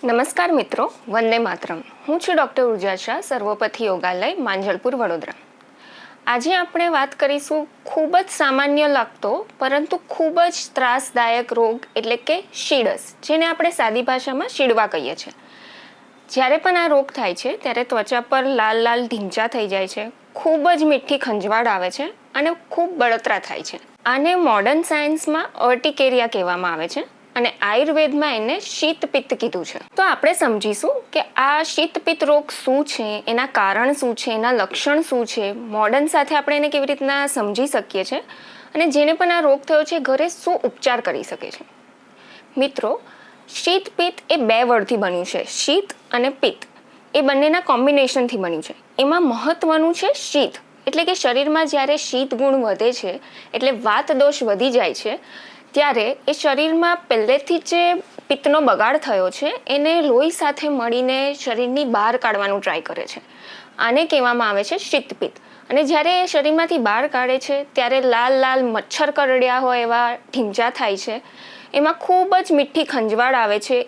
નમસ્કાર મિત્રો, વંદે માતરમ. હું છું ડૉક્ટર ઉર્જા શાહ, સર્વોપથી યોગાલય, માંજલપુર, વડોદરા. આજે આપણે વાત કરીશું ખૂબ જ સામાન્ય લાગતો પરંતુ ખૂબ જ ત્રાસદાયક રોગ એટલે કે શીડસ, જેને આપણે સાદી ભાષામાં શીડવા કહીએ છીએ. જ્યારે પણ આ રોગ થાય છે ત્યારે ત્વચા પર લાલ લાલ ઢીંચા થઈ જાય છે, ખૂબ જ મીઠી ખંજવાળ આવે છે અને ખૂબ બળતરા થાય છે. આને મોડર્ન સાયન્સમાં અર્ટિકેરિયા કહેવામાં આવે છે અને આયુર્વેદમાં એને શીતપિત્ત કીધું છે. તો આપણે સમજીશું કે આ શીતપિત્ત રોગ શું છે, એના કારણ શું છે, એના લક્ષણ શું છે, મોડર્ન સાથે આપણે એને કેવી રીતના સમજી શકીએ છીએ અને જેને પણ આ રોગ થયો છે ઘરે શું ઉપચાર કરી શકે છે. મિત્રો, શીતપિત્ત એ 2 વર્ડથી બન્યું છે. શીત અને પિત્ત એ બંનેના કોમ્બિનેશનથી બન્યું છે. એમાં મહત્વનું છે શીત, એટલે કે શરીરમાં જ્યારે શીત ગુણ વધે છે એટલે વાત દોષ વધી જાય છે ત્યારે એ શરીરમાં પહેલેથી જે પિત્તનો બગાડ થયો છે એને લોહી સાથે મળીને શરીરની બહાર કાઢવાનું ટ્રાય કરે છે. આને કહેવામાં આવે છે શીતપિત્ત. અને જ્યારે એ શરીરમાંથી બહાર કાઢે છે ત્યારે લાલ લાલ મચ્છર કરડ્યા હોય એવા ઢીંચા થાય છે. એમાં ખૂબ જ મીઠી ખંજવાળ આવે છે.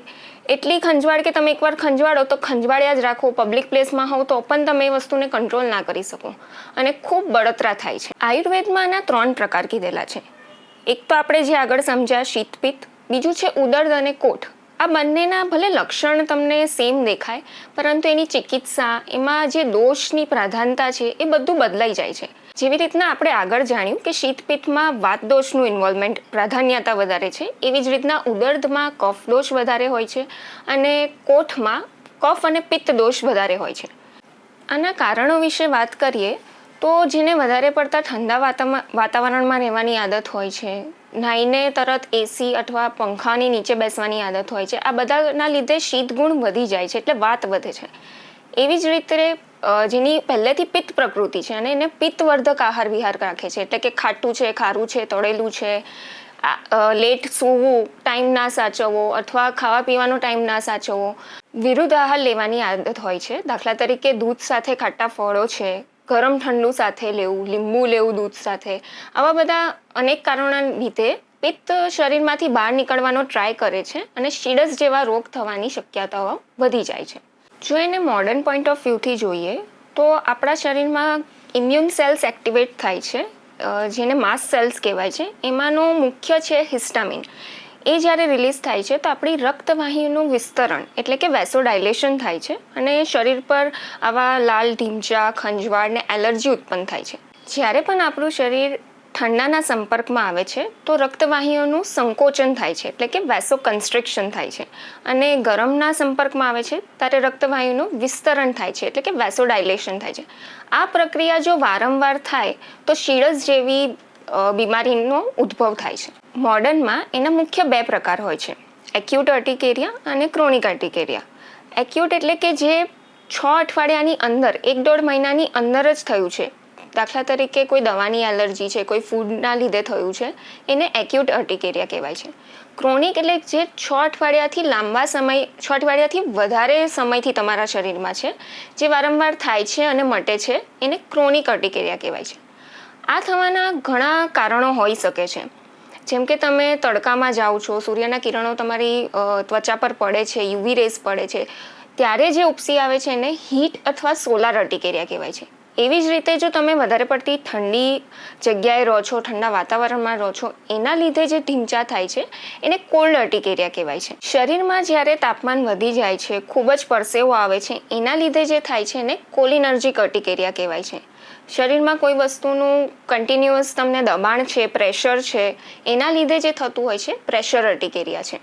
એટલી ખંજવાળ કે તમે એકવાર ખંજવાળો તો ખંજવાળ્યા જ રાખો. પબ્લિક પ્લેસમાં હોવ તો પણ તમે એ વસ્તુને કંટ્રોલ ના કરી શકો અને ખૂબ બળતરા થાય છે. આયુર્વેદમાં આના 3 પ્રકાર કીધેલા છે. એક તો આપણે જે આગળ સમજ્યા શીતપિત્ત, બીજું છે ઉદર્દ અને કોઠ. આ બંનેના ભલે લક્ષણ તમને સેમ દેખાય પરંતુ એની ચિકિત્સા, એમાં જે દોષની પ્રાધાન્યતા છે એ બધું બદલાઈ જાય છે. જેવી રીતના આપણે આગળ જાણ્યું કે શીતપિત્તમાં વાત દોષનું ઇન્વોલ્વમેન્ટ પ્રાધાન્યતા વધારે છે, એવી જ રીતના ઉદર્દમાં કફ દોષ વધારે હોય છે અને કોઠમાં કફ અને પિત્ત દોષ વધારે હોય છે. આના કારણો વિશે વાત કરીએ તો જેને વધારે પડતા ઠંડા વાતાવરણમાં રહેવાની આદત હોય છે, નાહીને તરત એસી અથવા પંખાની નીચે બેસવાની આદત હોય છે, આ બધાના લીધે શીત ગુણ વધી જાય છે એટલે વાત વધે છે. એવી જ રીતે જેની પહેલેથી પિત્ત પ્રકૃતિ છે અને એને પિત્તવર્ધક આહાર વિહાર રાખે છે, એટલે કે ખાટું છે, ખારું છે, તળેલું છે, લેટ સૂવું, ટાઈમ ના સાચવવો અથવા ખાવા પીવાનો ટાઈમ ના સાચવવો, વિરુદ્ધ આહાર લેવાની આદત હોય છે. દાખલા તરીકે દૂધ સાથે ખાટા ફળો છે, ગરમ ઠંડુ સાથે લેવું, લીંબુ લેવું દૂધ સાથે, આવા બધા અનેક કારણોના લીધે પિત્ત શરીરમાંથી બહાર નીકળવાનો ટ્રાય કરે છે અને શીડસ જેવા રોગ થવાની શક્યતાઓ વધી જાય છે. જો એને મોડર્ન પોઈન્ટ ઓફ વ્યૂથી જોઈએ તો આપણા શરીરમાં ઇમ્યુન સેલ્સ એક્ટિવેટ થાય છે, જેને માસ્ટ સેલ્સ કહેવાય છે. એમાંનો મુખ્ય છે હિસ્ટામિન. એ જ્યારે રિલીઝ થાય છે તો આપણી રક્તવાહિનીનું વિસ્તરણ એટલે કે વેસોડાયલેશન થાય છે અને શરીર પર આવા લાલ ઢીંચા, ખંજવાળ ને એલર્જી ઉત્પન્ન થાય છે. જ્યારે પણ આપણું શરીર ઠંડાના સંપર્કમાં આવે છે તો રક્તવાહિનીઓનું સંકોચન થાય છે એટલે કે વેસો કન્સ્ટ્રિક્શન થાય છે અને ગરમના સંપર્કમાં આવે છે ત્યારે રક્તવાહિનીનું વિસ્તરણ થાય છે એટલે કે વેસોડાયલેશન થાય છે. આ પ્રક્રિયા જો વારંવાર થાય તો શીડસ જેવી બીમારીનો ઉદ્ભવ થાય છે. મોડર્નમાં એના મુખ્ય 2 પ્રકાર હોય છે, એક્યુટ અર્ટિકેરિયા અને ક્રોનિક અર્ટિકેરિયા. એક્યુટ એટલે કે જે 6 અઠવાડિયાની અંદર, 1-1.5 મહિનાની અંદર જ થયું છે. દાખલા તરીકે કોઈ દવાની એલર્જી છે, કોઈ ફૂડના લીધે થયું છે, એને એક્યુટ અર્ટિકેરિયા કહેવાય છે. ક્રોનિક એટલે જે 6 અઠવાડિયાથી લાંબા સમય, 6 અઠવાડિયાથી વધારે સમયથી તમારા શરીરમાં છે, જે વારંવાર થાય છે અને મટે છે, એને ક્રોનિક અર્ટિકેરિયા કહેવાય છે. આ થવાના ઘણા કારણો હોઈ શકે છે, જેમ કે તમે તડકામાં જાઓ છો, સૂર્યના કિરણો તમારી ત્વચા પર પડે છે, યુવી રેઝ પડે છે, ત્યારે જે ઉપસી આવે છે એને હીટ અથવા સોલાર અર્ટિકેરિયા કહેવાય છે. એવી જ રીતે જો તમે વધારે પડતી ઠંડી જગ્યાએ રહો છો, ઠંડા વાતાવરણમાં રહો છો, એના લીધે જે ઢીંચા થાય છે એને કોલ્ડ અર્ટિકેરિયા કહેવાય છે. શરીરમાં જ્યારે તાપમાન વધી જાય છે, ખૂબ જ પરસેવો આવે છે, એના લીધે જે થાય છે એને કોલિનર્જિક અર્ટિકેરિયા કહેવાય છે. શરીરમાં કોઈ વસ્તુનું કન્ટિન્યુઅસ તમને દબાણ છે, પ્રેશર છે, એના લીધે જે થતું હોય છે પ્રેશર અર્ટિકેરિયા છે.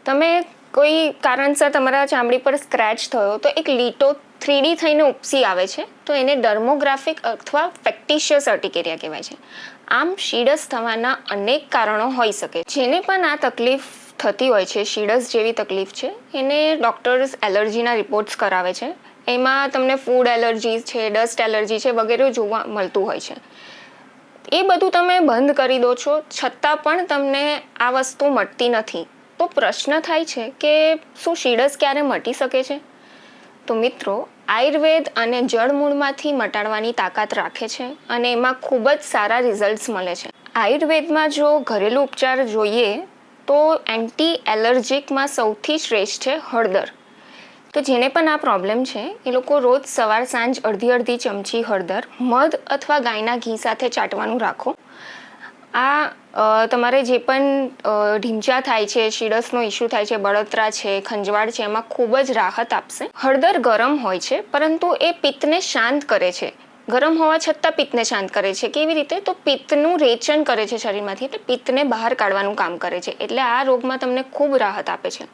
તમે કોઈ કારણસર તમારા ચામડી પર સ્ક્રેચ થયો તો એક લીટો 3D થઈને ઉપસી આવે છે તો એને ડર્મોગ્રાફિક અથવા ફેક્ટિશિયસ અર્ટિકેરિયા કહેવાય છે. આમ શીડસ થવાના અનેક કારણો હોઈ શકે. જેને પણ આ તકલીફ થતી હોય છે, શીડસ જેવી તકલીફ છે, એને ડૉક્ટર્સ એલર્જીના રિપોર્ટ્સ કરાવે છે. એમાં તમને ફૂડ એલર્જી છે, ડસ્ટ એલર્જી છે વગેરે જોવા મળતું હોય છે. એ બધું તમે બંધ કરી દો છો છતાં પણ તમને આ વસ્તુ મટતી નથી. તો પ્રશ્ન થાય છે કે શું શીડસ ક્યારે મટી શકે છે? તો મિત્રો, આયુર્વેદ અને જળમૂળમાંથી મટાડવાની તાકાત રાખે છે અને એમાં ખૂબ જ સારા રિઝલ્ટ્સ મળે છે. આયુર્વેદમાં જો ઘરેલું ઉપચાર જોઈએ તો એન્ટી એલર્જીકમાં સૌથી શ્રેષ્ઠ છે હળદર. તો જેને પણ આ પ્રોબ્લેમ છે એ લોકો રોજ સવાર સાંજ અડધી ચમચી હળદર મધ અથવા ગાયના ઘી સાથે ચાટવાનું રાખો. આ તમારે જે પણ ઢીંચા થાય છે, શીડસનો ઇસ્યુ થાય છે, બળતરા છે, ખંજવાળ છે, એમાં ખૂબ જ રાહત આપશે. હળદર ગરમ હોય છે પરંતુ એ પિત્તને શાંત કરે છે. ગરમ હોવા છતાં પિત્તને શાંત કરે છે. કેવી રીતે? તો પિત્તનું રેચન કરે છે શરીરમાંથી, એટલે પિત્તને બહાર કાઢવાનું કામ કરે છે. એટલે આ રોગમાં તમને ખૂબ રાહત આપે છે.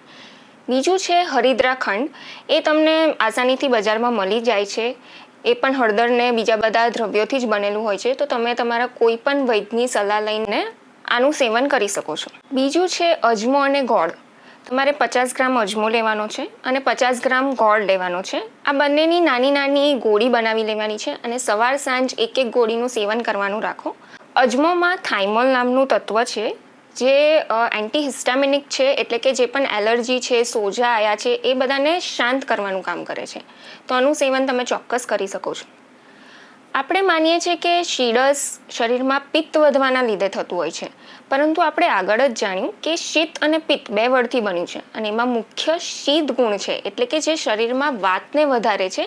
બીજું છે હરિદ્રાખંડ. એ તમને આસાનીથી બજારમાં મળી જાય છે. એ પણ હળદરને બીજા બધા દ્રવ્યોથી જ બનેલું હોય છે. તો તમે તમારા કોઈ પણ વૈદ્યની સલાહ લઈને આનું સેવન કરી શકો છો. બીજું છે અજમો અને ગોળ. તમારે 50 ગ્રામ અજમો લેવાનો છે અને 50 ગ્રામ ગોળ લેવાનો છે. આ બંનેની નાની નાની ગોળી બનાવી લેવાની છે અને સવાર સાંજ એક ગોળીનું સેવન કરવાનું રાખો. અજમોમાં થાઇમોલ નામનું તત્વ છે જે એન્ટીહિસ્ટામિનિક છે, એટલે કે જે પણ એલર્જી છે, સોજા આવ્યા છે, એ બધાને શાંત કરવાનું કામ કરે છે. તો આનું સેવન તમે ચોક્કસ કરી શકો છો. આપણે માનીએ છીએ કે શીડસ શરીરમાં પિત્ત વધવાના લીધે થતું હોય છે, પરંતુ આપણે આગળ જ જાણ્યું કે શીત અને પિત્ત 2 વર્ડથી બન્યું છે અને એમાં મુખ્ય શીત ગુણ છે, એટલે કે જે શરીરમાં વાતને વધારે છે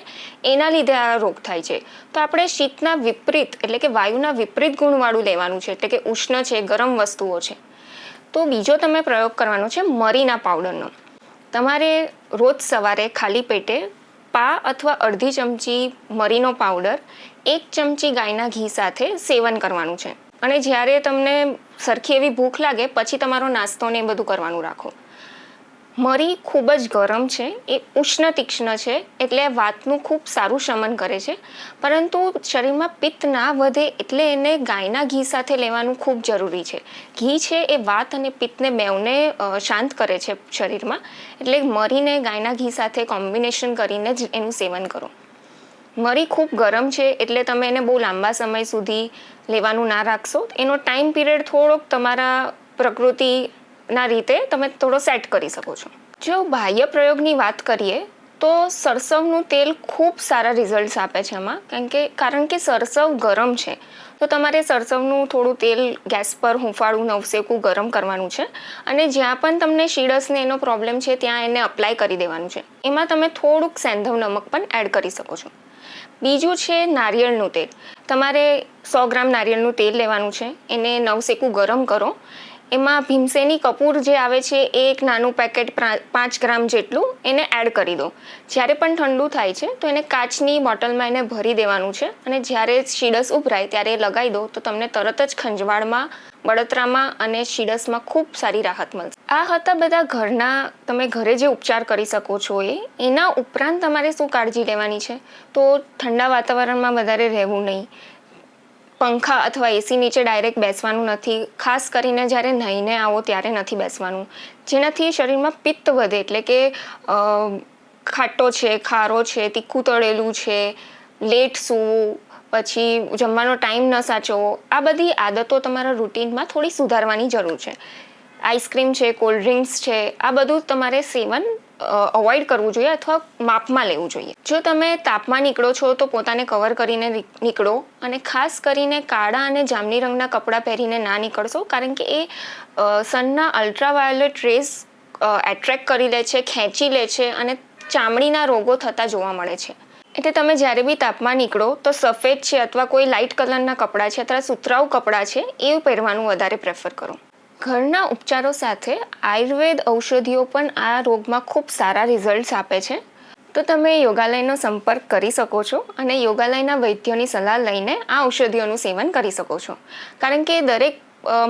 એના લીધે આ રોગ થાય છે. તો આપણે શીતના વિપરીત એટલે કે વાયુના વિપરીત ગુણવાળું લેવાનું છે, એટલે કે ઉષ્ણ છે, ગરમ વસ્તુઓ છે. તો બીજો તમે પ્રયોગ કરવાનો છે મરીના પાવડરનો. તમારે રોજ સવારે ખાલી પેટે પા અથવા અડધી ચમચી મરીનો પાવડર 1 ચમચી ગાયના ઘી સાથે સેવન કરવાનું છે. અને જ્યારે તમને સરખી એવી ભૂખ લાગે પછી તમારો નાસ્તો ને એ બધું કરવાનું રાખો. મરી ખૂબ જ ગરમ છે, એ ઉષ્ણ તીક્ષ્ણ છે, એટલે વાતનું ખૂબ સારું શમન કરે છે. પરંતુ શરીરમાં પિત્ત ના વધે એટલે એને ગાયના ઘી સાથે લેવાનું ખૂબ જરૂરી છે. ઘી છે એ વાત અને પિત્તને બેવને શાંત કરે છે શરીરમાં. એટલે મરીને ગાયના ઘી સાથે કોમ્બિનેશન કરીને જ એનું સેવન કરો. મરી ખૂબ ગરમ છે એટલે તમે એને બહુ લાંબા સમય સુધી લેવાનું ના રાખશો. એનો ટાઈમ પીરિયડ થોડોક તમારા પ્રકૃતિના રીતે તમે થોડો સેટ કરી શકો છો. જો બાહ્ય પ્રયોગની વાત કરીએ તો સરસવનું તેલ ખૂબ સારા રિઝલ્ટ્સ આપે છે એમાં, કારણ કે સરસવ ગરમ છે. તો તમારે સરસવનું થોડું તેલ ગેસ પર હૂંફાળું નવસેકું ગરમ કરવાનું છે અને જ્યાં પણ તમને શીડસને એનો પ્રોબ્લેમ છે ત્યાં એને અપ્લાય કરી દેવાનું છે. એમાં તમે થોડુંક સેંધવ નમક પણ એડ કરી શકો છો. બીજું છે નારિયેળનું તેલ. તમારે 100 ગ્રામ નારિયેળનું તેલ લેવાનું છે, એને નવસેકું ગરમ કરો. એમાં ભીમસેની કપૂર જે આવે છે એ એક નાનું પેકેટ 5 ગ્રામ જેટલું એને એડ કરી દો. જ્યારે પણ ઠંડુ થાય છે તો એને કાચની બોટલમાં એને ભરી દેવાનું છે અને જ્યારે શીડસ ઉભરાય ત્યારે લગાવી દો તો તમને તરત જ ખંજવાળમાં, બળતરામાં અને શીડસમાં ખૂબ સારી રાહત મળશે. આ હતા બધા ઘરના તમે ઘરે જે ઉપચાર કરી શકો છો એના ઉપરાંત તમારે શું કાળજી લેવાની છે? તો ઠંડા વાતાવરણમાં વધારે રહેવું નહીં. પંખા અથવા એસી નીચે ડાયરેક્ટ બેસવાનું નથી. ખાસ કરીને જ્યારે નાહીને આવો ત્યારે નથી બેસવાનું, જેનાથી શરીરમાં પિત્ત વધે. એટલે કે ખાટો છે, ખારો છે, તીખું તળેલું છે, લેટ સૂવું, પછી જમવાનો ટાઈમ ન સાચવવો, આ બધી આદતો તમારા રૂટીનમાં થોડી સુધારવાની જરૂર છે. આઈસ્ક્રીમ છે, કોલ્ડ ડ્રિંક્સ છે, આ બધું તમારે સેવન અવોઇડ કરવું જોઈએ અથવા માપમાં લેવું જોઈએ. જો તમે તાપમાં નીકળો છો તો પોતાને કવર કરીને નીકળો અને ખાસ કરીને કાળા અને જાંબલી રંગના કપડાં પહેરીને ના નીકળશો, કારણ કે એ સનના અલ્ટ્રાવાયોલેટ રેઝ એટ્રેક્ટ કરી લે છે, ખેંચી લે છે અને ચામડીના રોગો થતા જોવા મળે છે. એટલે તમે જ્યારે બી તાપમાં નીકળો તો સફેદ છે અથવા કોઈ લાઇટ કલરના કપડાં છે અથવા સુતરાઉ કપડાં છે એ પહેરવાનું વધારે પ્રેફર કરો. ઘરના ઉપચારો સાથે આયુર્વેદ ઔષધિઓ પણ આ રોગમાં ખૂબ સારા રિઝલ્ટ્સ આપે છે. તો તમે યોગાલયનો સંપર્ક કરી શકો છો અને યોગાલયના વૈદ્યોની સલાહ લઈને આ ઔષધિઓનું સેવન કરી શકો છો. કારણ કે દરેક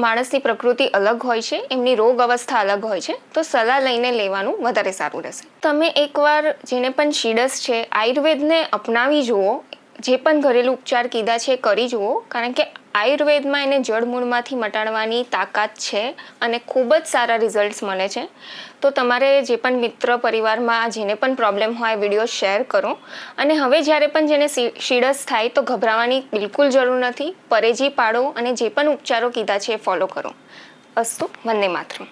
માણસની પ્રકૃતિ અલગ હોય છે, એમની રોગ અવસ્થા અલગ હોય છે, તો સલાહ લઈને લેવાનું વધારે સારું રહેશે. તમે એકવાર જેને પણ શીડસ છે આયુર્વેદને અપનાવી જુઓ. જે પણ ઘરેલું ઉપચાર કીધા છે કરી જુઓ, કારણ કે આયુર્વેદમાં એને જડમૂળમાંથી મટાડવાની તાકાત છે અને ખૂબ જ સારા રિઝલ્ટ્સ મળે છે. તો તમારે જે પણ મિત્ર પરિવારમાં જેને પણ પ્રોબ્લેમ હોય વિડીયો શેર કરો. અને હવે જ્યારે પણ જેને શીડસ થાય તો ગભરાવાની બિલકુલ જરૂર નથી. પરેજી પાડો અને જે પણ ઉપચારો કીધા છે એ ફોલો કરો. અસ્તુ. વંદે માતરમ.